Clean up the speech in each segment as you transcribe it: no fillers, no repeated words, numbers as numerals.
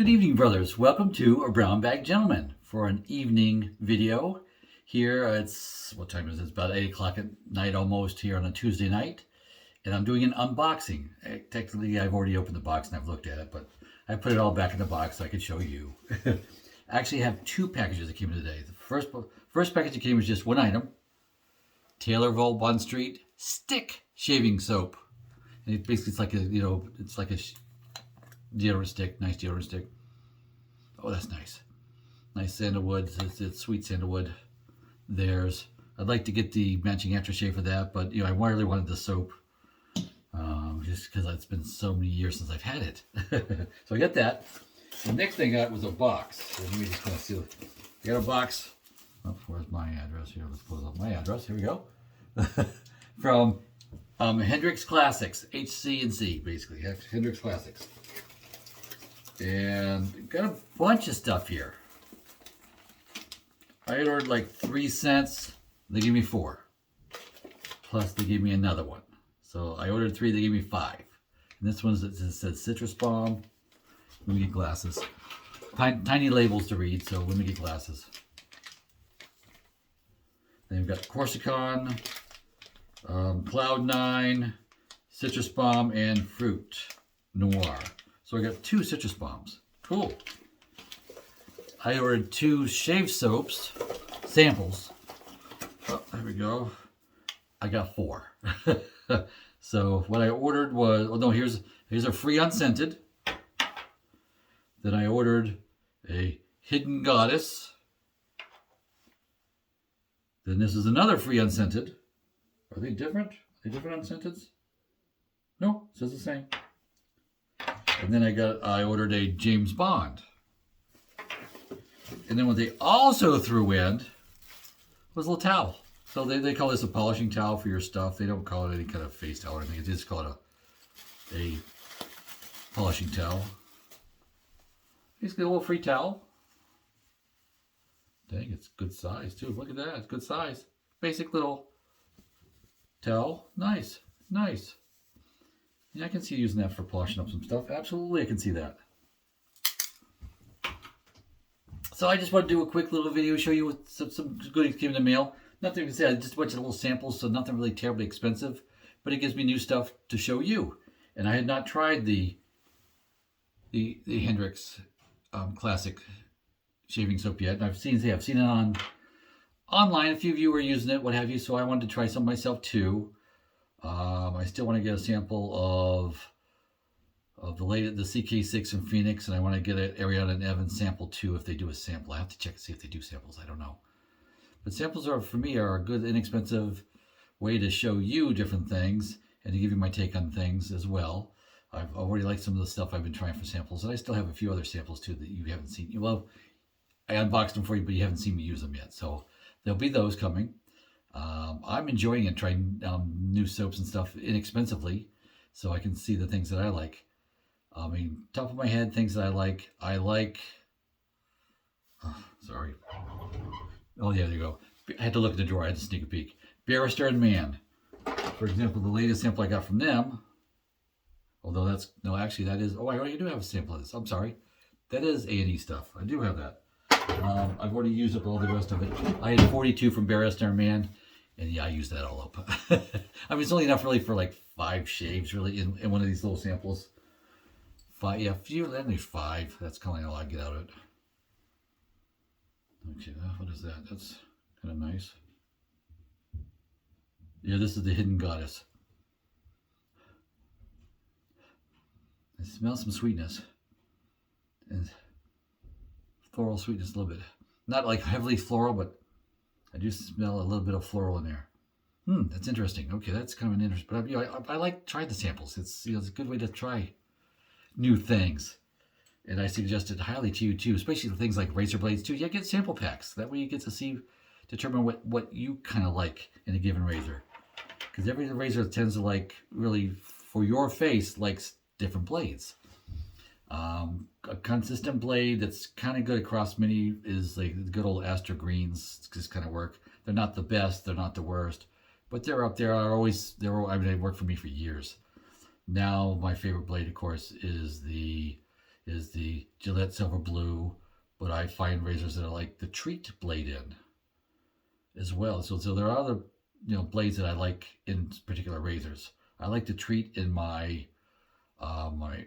Good evening, brothers. Welcome to A Brown Bag Gentleman for an evening video. Here it's, what time is it? It's about 8 o'clock at night almost here on a Tuesday night. And I'm doing an unboxing. Technically, I've already opened the box and I've looked at it, but I put it all back in the box so I could show you. I actually have two packages that came in today. The first package that came was just one item. Taylor Bond Street Stick Shaving Soap. And it basically, it's like a, it's like a deodorant stick, nice deodorant stick. Oh, that's nice. Nice sandalwood, it's sweet sandalwood. I'd like to get the matching aftershave for that, but I really wanted the soap. Just because it's been so many years since I've had it. So I got that. The next thing I got was a box. So let me just kind of see. I got a box. Oh, where's my address here? Let's close up my address. Here we go. From Hendrix Classics, HC&C, basically. Hendrix Classics. And got a bunch of stuff here. I ordered like 3 cents. They gave me 4. Plus they gave me another one. So I ordered 3, they gave me 5. And this one says Citrus Balm. Let me get glasses. Tiny labels to read, so let me get glasses. Then we've got Corsicon, Cloud9, Citrus Balm, and Fruit Noir. So I got 2 citrus bombs. Cool. I ordered 2 shave soaps, samples. Oh, there we go. I got 4. So what I ordered was, oh no, here's a free unscented. Then I ordered a Hidden Goddess. Then this is another free unscented. Are they different? Are they different unscenteds? No, it says the same. And then I ordered a James Bond. And then what they also threw in was a little towel. So they call this a polishing towel for your stuff. They don't call it any kind of face towel or anything. They just call it a polishing towel. Just get a little free towel. Dang, it's good size too. Look at that, it's good size. Basic little towel. Nice, nice. Yeah, I can see using that for polishing up some stuff. Absolutely, I can see that. So I just want to do a quick little video, show you what some goodies came in the mail. Nothing to say, just a bunch of little samples, so nothing really terribly expensive. But it gives me new stuff to show you. And I had not tried the Hendrix Classic shaving soap yet. And I've seen it on online. A few of you were using it, what have you. So I wanted to try some myself too. I still want to get a sample of the CK6 from Phoenix, and I want to get an Ariana and Evans sample too if they do a sample. I have to check to see if they do samples. I don't know. But samples for me are a good, inexpensive way to show you different things and to give you my take on things as well. I've already liked some of the stuff I've been trying for samples, and I still have a few other samples too that you haven't seen. Well, I unboxed them for you, but you haven't seen me use them yet. So there'll be those coming. I'm enjoying it, trying new soaps and stuff inexpensively, so I can see the things that I like. I mean, top of my head, things that I like. Oh, sorry. Oh yeah, there you go. I had to look at the drawer. I had to sneak a peek. Barrister and Mann, for example, the latest sample I got from them. Although actually that is. Oh, I already do have a sample of this. I'm sorry. That is A&E stuff. I do have that. I've already used up all the rest of it. I had 42 from Barrister and Mann, and yeah, I used that all up. I mean, it's only enough really for like 5 shaves, really, in one of these little samples. 5, yeah, then there's 5. That's kind of all I get out of it. Okay, what is that? That's kind of nice. Yeah, this is the Hidden Goddess. I smell some sweetness. And floral sweetness a little bit. Not like heavily floral, but I do smell a little bit of floral in there. That's interesting. Okay, that's kind of an interest. But I like trying the samples. It's it's a good way to try new things. And I suggest it highly to you too, especially the things like razor blades too. Yeah, get sample packs. That way you get to determine what you kind of like in a given razor. Because every razor tends to like, really, for your face, likes different blades. A consistent blade that's kind of good across many is like the good old Astra Greens. Just kind of work. They're not the best. They're not the worst. But they're up there. They worked for me for years. Now my favorite blade, of course, is is the Gillette Silver Blue, but I find razors that are like the Treat blade in as well. So there are other blades that I like in particular razors. I like the Treat in my my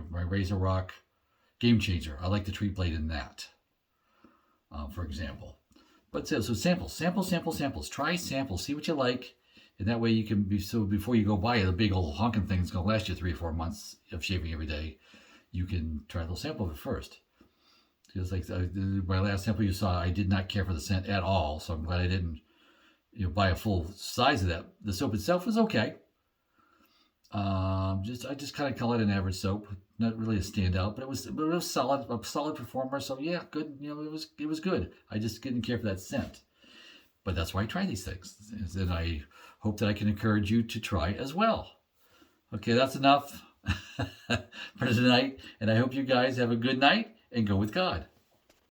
Razor Rock Game Changer. I like the Treat blade in that, for example. But so samples. Try samples. See what you like, and that way you can be so before you go buy the big old honking thing that's going to last you 3 or 4 months of shaving every day. You can try a little sample of it first. Because like my last sample you saw, I did not care for the scent at all, so I'm glad I didn't buy a full size of that. The soap itself was okay. I just kind of call it an average soap, not really a standout, but it was solid, a solid performer. So yeah, good. It was good. I just didn't care for that scent, but that's why I try these things, and I hope that I can encourage you to try as well. Okay, that's enough for tonight, and I hope you guys have a good night and go with God.